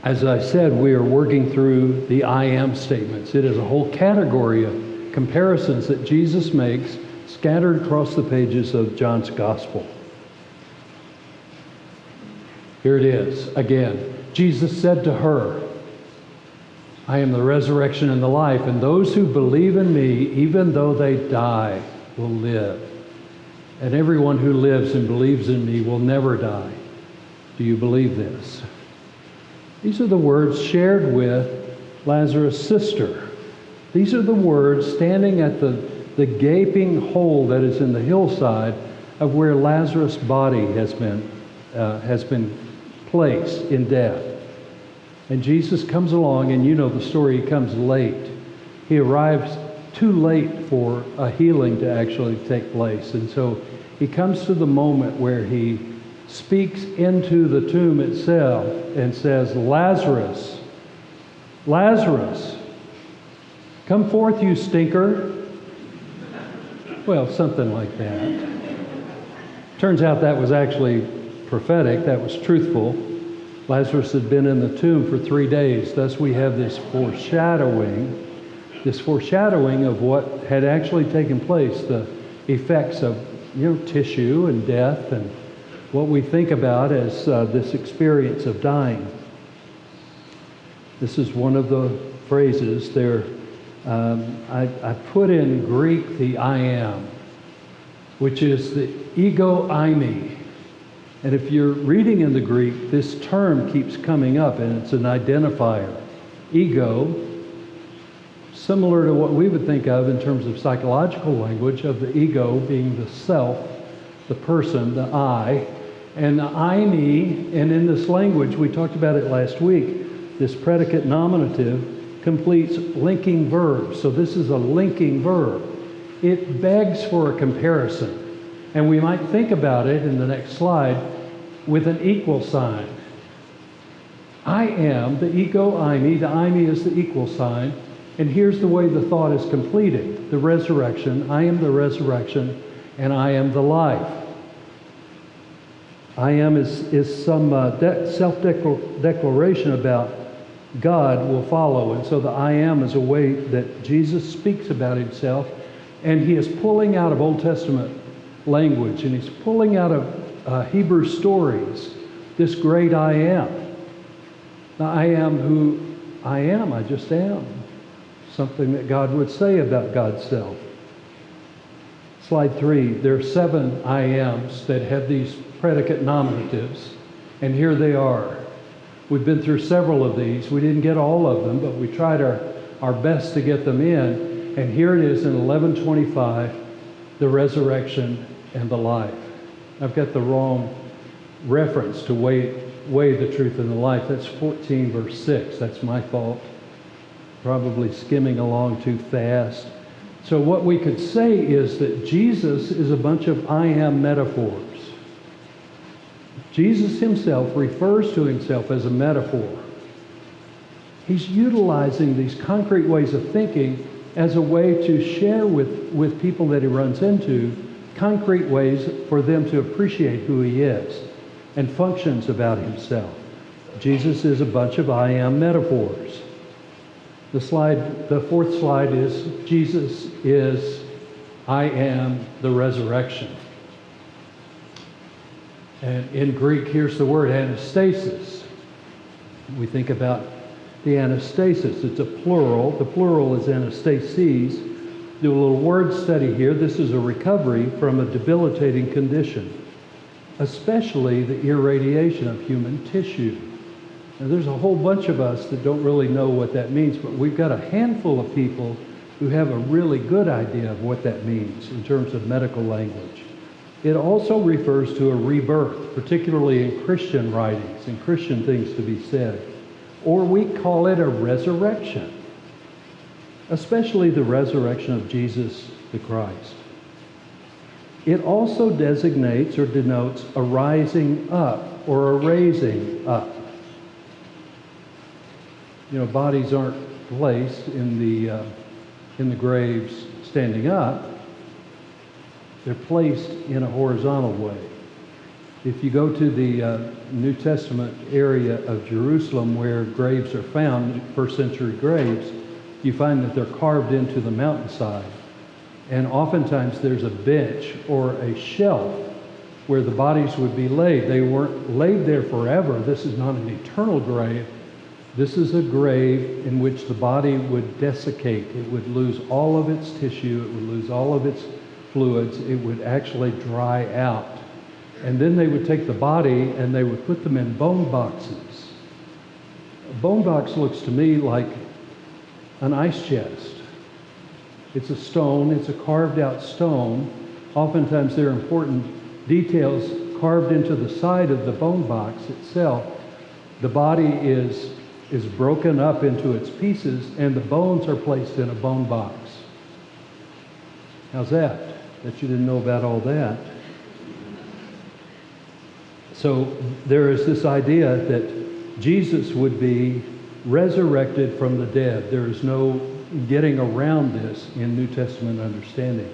As I said, we are working through the I am statements. It is a whole category of comparisons that Jesus makes scattered across the pages of John's Gospel. Here it is again. Jesus said to her, I am the resurrection and the life, and those who believe in me, even though they die, will live. And everyone who lives and believes in me will never die. Do you believe this? These are the words shared with Lazarus' sister. These are the words standing at the gaping hole that is in the hillside of where Lazarus' body has been placed in death. And Jesus comes along, and you know the story, he comes late. He arrives too late for a healing to actually take place. And so he comes to the moment where he speaks into the tomb itself and says, Lazarus, Lazarus, come forth, you stinker. Well, something like that. Turns out that was actually prophetic, that was truthful. Lazarus had been in the tomb for 3 days. Thus we have this foreshadowing of what had actually taken place, the effects of tissue and death and what we think about as this experience of dying. This is one of the phrases there. I put in Greek the I am, which is the ego eimi. And if you're reading in the Greek, this term keeps coming up, and it's an identifier. Ego, similar to what we would think of in terms of psychological language, of the ego being the self, the person, the I, and the eimi, and in this language, we talked about it last week, this predicate nominative completes linking verbs. So this is a linking verb. It begs for a comparison. And we might think about it in the next slide with an equal sign. I am, the ego eimi, the eimi is the equal sign. And here's the way the thought is completed. The resurrection, I am the resurrection, and I am the life. I am is some self-declaration about God will follow. And so the I am is a way that Jesus speaks about himself. And he is pulling out of Old Testament language, and he's pulling out of Hebrew stories this great I am. Now, I am who I am. I just am. Something that God would say about God's self. Slide 3. There are 7 I ams that have these predicate nominatives, and here they are. We've been through several of these. We didn't get all of them, but we tried our best to get them in. And here it is in 1125, the resurrection and the life. I've got the wrong reference to weigh the truth and the life. That's 14 verse 6. That's my fault. Probably skimming along too fast. So what we could say is that Jesus is a bunch of I am metaphors. Jesus himself refers to himself as a metaphor. He's utilizing these concrete ways of thinking as a way to share with people that he runs into concrete ways for them to appreciate who he is and functions about himself. Jesus is a bunch of I am metaphors. The 4th slide is Jesus is I am the resurrection. And in Greek, here's the word anastasis. We think about the anastasis. It's a plural. The plural is anastases. Do a little word study here. This is a recovery from a debilitating condition, especially the irradiation of human tissue. Now, there's a whole bunch of us that don't really know what that means, but we've got a handful of people who have a really good idea of what that means in terms of medical language. It also refers to a rebirth, particularly in Christian writings and Christian things to be said. Or we call it a resurrection, especially the resurrection of Jesus the Christ. It also designates or denotes a rising up or a raising up. Bodies aren't placed in the graves standing up. They're placed in a horizontal way. If you go to the New Testament area of Jerusalem where graves are found, first century graves, you find that they're carved into the mountainside. And oftentimes there's a bench or a shelf where the bodies would be laid. They weren't laid there forever. This is not an eternal grave. This is a grave in which the body would desiccate. It would lose all of its tissue. It would lose all of its fluids. It would actually dry out. And then they would take the body and they would put them in bone boxes. A bone box looks to me like an ice chest. It's a stone. It's a carved out stone. Oftentimes there are important details carved into the side of the bone box itself. The body is broken up into its pieces and the bones are placed in a bone box. How's that? Bet you didn't know about all that. So there is this idea that Jesus would be resurrected from the dead. There is no getting around this in New Testament understanding.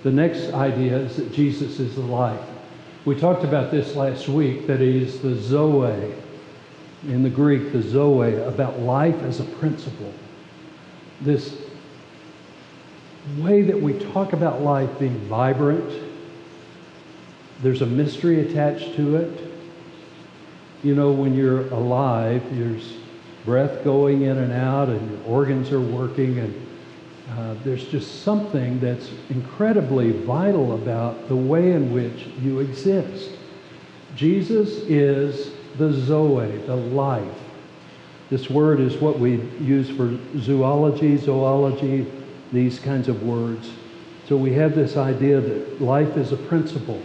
The next idea is that Jesus is the life. We talked about this last week, that he is the Zoe. In the Greek, the Zoe, about life as a principle. This way that we talk about life being vibrant, there's a mystery attached to it. You know, when you're alive, there's breath going in and out and your organs are working, and there's just something that's incredibly vital about the way in which you exist. Jesus is the Zoe, the life. This word is what we use for zoology, these kinds of words. So we have this idea that life is a principle.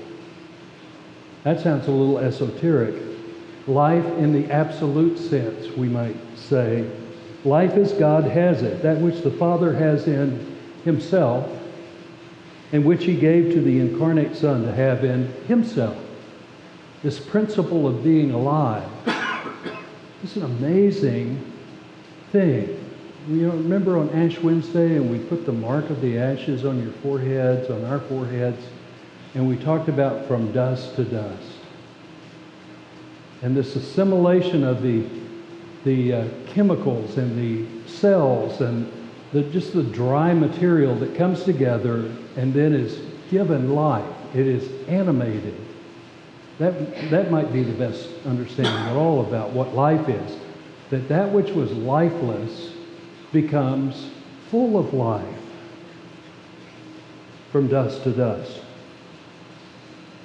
That sounds a little esoteric. Life in the absolute sense, we might say. Life as God has it, that which the Father has in himself, and which he gave to the incarnate Son to have in himself. This principle of being alive is an amazing thing. You know, remember on Ash Wednesday, and we put the mark of the ashes on your foreheads, on our foreheads, and we talked about from dust to dust. And this assimilation of the chemicals and the cells and just the dry material that comes together and then is given life. It is animated. That might be the best understanding at all about what life is. That which was lifeless becomes full of life from dust to dust.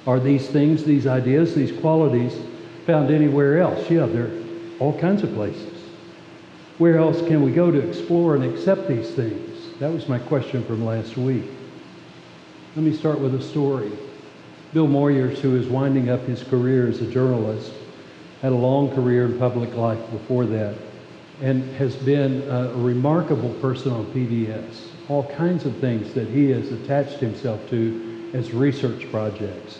Are these things, these ideas, these qualities found anywhere else? Yeah, they're all kinds of places. Where else can we go to explore and accept these things? That was my question from last week. Let me start with a story. Bill Moyers, who is winding up his career as a journalist, had a long career in public life before that, and has been a remarkable person on PBS. All kinds of things that he has attached himself to as research projects.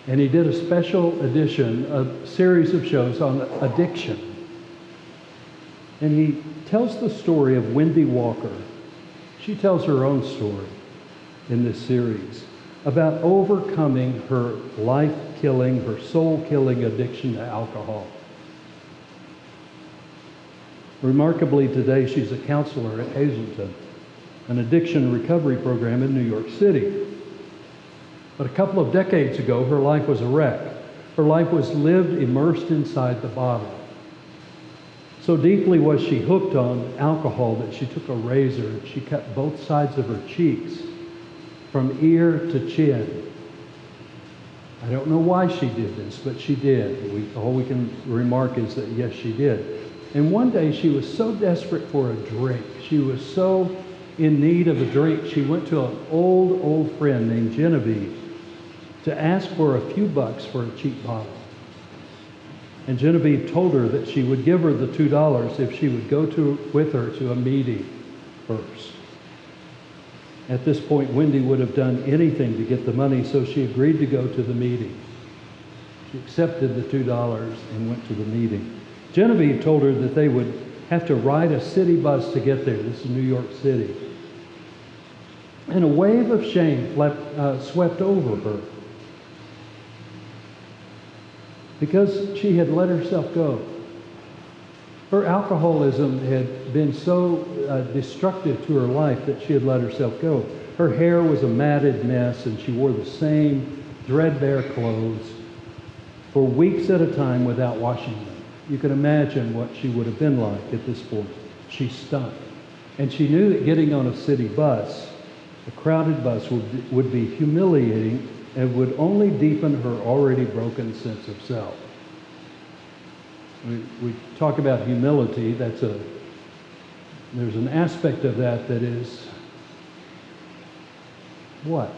And he did a special edition, a series of shows on addiction. And he tells the story of Wendy Walker. She tells her own story in this series about overcoming her life-killing, her soul-killing addiction to alcohol. Remarkably, today she's a counselor at Hazleton, an addiction recovery program in New York City. But a couple of decades ago, her life was a wreck. Her life was lived immersed inside the bottle. So deeply was she hooked on alcohol that she took a razor and she cut both sides of her cheeks from ear to chin. I don't know why she did this, but she did. All we can remark is that yes, she did. And one day she was so desperate for a drink. She was so in need of a drink, she went to an old friend named Genevieve to ask for a few bucks for a cheap bottle. And Genevieve told her that she would give her the $2 if she would go with her to a meeting first. At this point, Wendy would have done anything to get the money, so she agreed to go to the meeting. She accepted the $2 and went to the meeting. Genevieve told her that they would have to ride a city bus to get there. This is New York City. And a wave of shame swept over her. because she had let herself go. Her alcoholism had been so destructive to her life that she had let herself go. Her hair was a matted mess, and she wore the same threadbare clothes for weeks at a time without washing them. You can imagine what she would have been like at this point. She stunk. And she knew that getting on a city bus, a crowded bus, would be humiliating and would only deepen her already broken sense of self. We talk about humility. There's an aspect of that is what?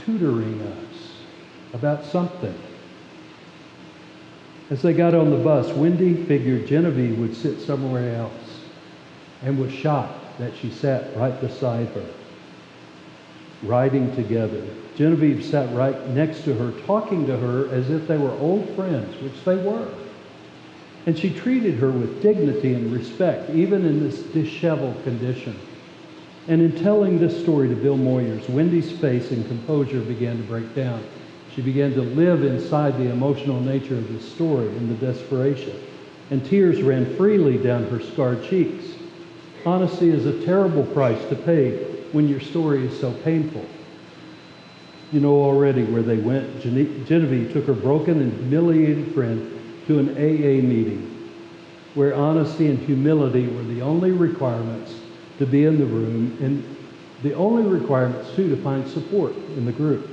Tutoring us about something. As they got on the bus, Wendy figured Genevieve would sit somewhere else and was shocked that she sat right beside her, riding together. Genevieve sat right next to her, talking to her as if they were old friends, which they were. And she treated her with dignity and respect, even in this disheveled condition. And in telling this story to Bill Moyers, Wendy's face and composure began to break down. She began to live inside the emotional nature of the story and the desperation. And tears ran freely down her scarred cheeks. Honesty is a terrible price to pay when your story is so painful. You know already where they went. Genevieve took her broken and humiliated friend to an AA meeting where honesty and humility were the only requirements to be in the room, and the only requirements, too, to find support in the group.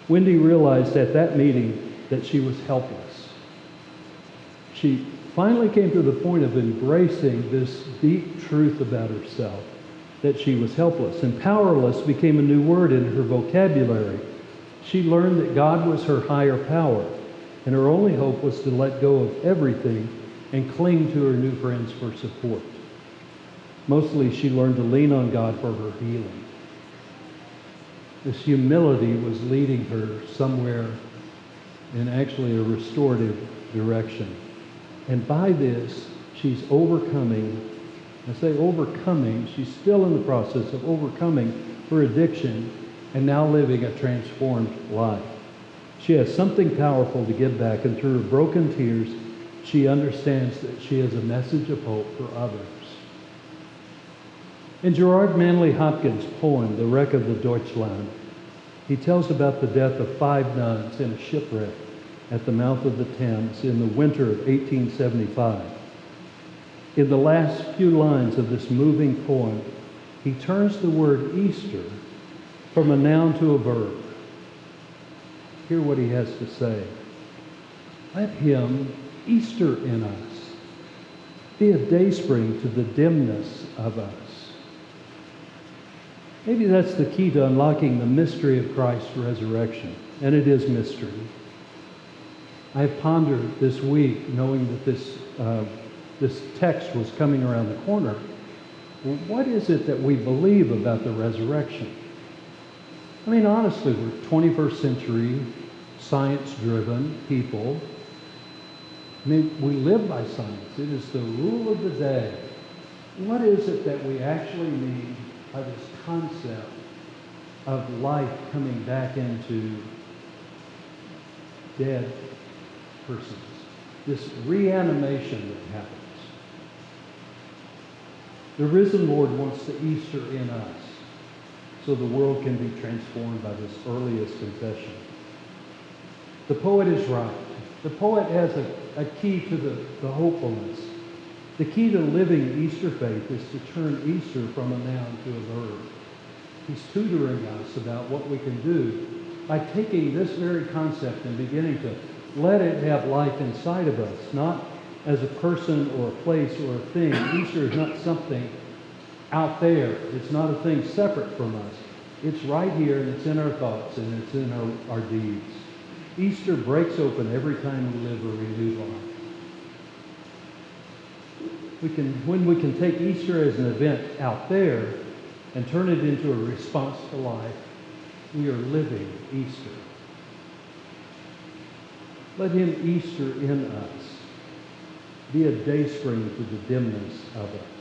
Wendy realized at that meeting that she was helpless. She finally came to the point of embracing this deep truth about herself, that she was helpless. And powerless became a new word in her vocabulary. She learned that God was her higher power, and her only hope was to let go of everything and cling to her new friends for support. Mostly, she learned to lean on God for her healing. This humility was leading her somewhere in actually a restorative direction. And by this, she's overcoming. I say overcoming, she's still in the process of overcoming her addiction and now living a transformed life. She has something powerful to give back, and through her broken tears, she understands that she has a message of hope for others. In Gerard Manley Hopkins' poem, The Wreck of the Deutschland, he tells about the death of 5 nuns in a shipwreck at the mouth of the Thames in the winter of 1875. In the last few lines of this moving poem, he turns the word Easter from a noun to a verb. Hear what he has to say. Let him, Easter in us, be a dayspring to the dimness of us. Maybe that's the key to unlocking the mystery of Christ's resurrection, and it is mystery. I have pondered this week, knowing that this text was coming around the corner. Well, what is it that we believe about the resurrection? I mean, honestly, we're 21st century, science-driven people. I mean, we live by science. It is the rule of the day. What is it that we actually mean by this concept of life coming back into dead persons? This reanimation that happens. The risen Lord wants to Easter in us so the world can be transformed by this earliest confession. The poet is right. The poet has a key to the hopefulness. The key to living Easter faith is to turn Easter from a noun to a verb. He's tutoring us about what we can do by taking this very concept and beginning to let it have life inside of us, not as a person or a place or a thing. Easter is not something out there. It's not a thing separate from us. It's right here, and it's in our thoughts, and it's in our deeds. Easter breaks open every time we live a renewed life. When we can take Easter as an event out there and turn it into a response to life, we are living Easter. Let him Easter in us, be a dayspring to the dimness of us.